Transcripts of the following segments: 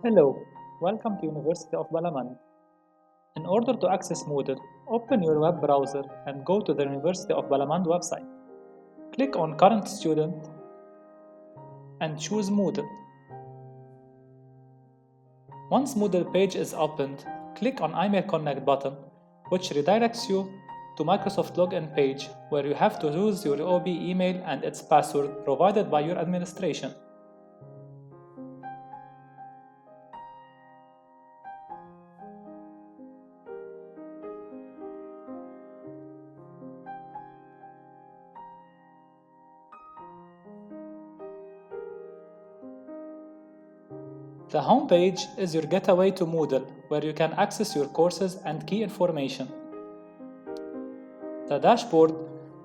Hello, welcome to University of Balaman. In order to access Moodle, open your web browser and go to the University of Balaman website. Click on Current Student and choose Moodle. Once Moodle page is opened, click on Email Connect button, which redirects you to Microsoft Login page where you have to use your OB email and its password provided by your administration. The home page is your gateway to Moodle, where you can access your courses and key information. The dashboard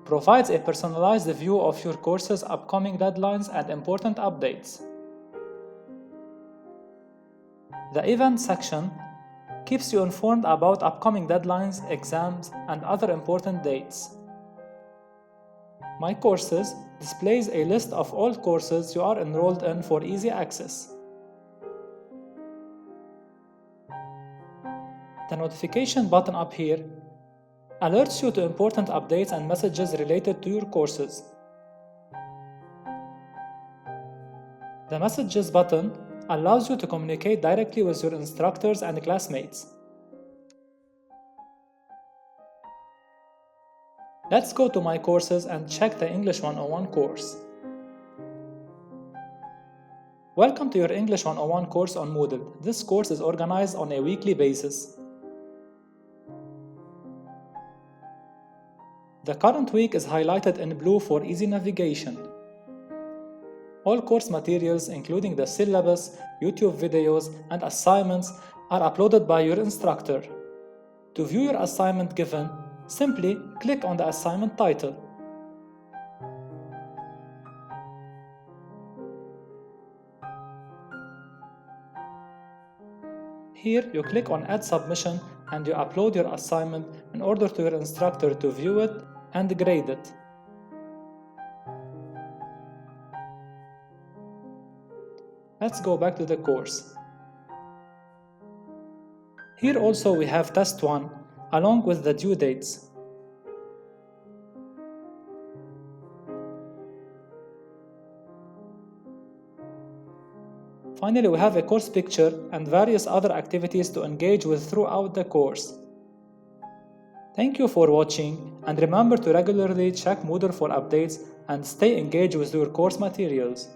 provides a personalized view of your courses' upcoming deadlines and important updates. The event section keeps you informed about upcoming deadlines, exams, and other important dates. My Courses displays a list of all courses you are enrolled in for easy access. The notification button up here alerts you to important updates and messages related to your courses. The Messages button allows you to communicate directly with your instructors and classmates. Let's go to My Courses and check the English 101 course. Welcome to your English 101 course on Moodle. This course is organized on a weekly basis. The current week is highlighted in blue for easy navigation. All course materials, including the syllabus, YouTube videos, and assignments, are uploaded by your instructor. To view your assignment given, simply click on the assignment title. Here, you click on Add Submission and you upload your assignment in order to your instructor to view it and grade it. Let's go back to the course. Here also we have Test 1 along with the due dates. Finally, we have a course picture and various other activities to engage with throughout the course. Thank you for watching, and remember to regularly check Moodle for updates and stay engaged with your course materials.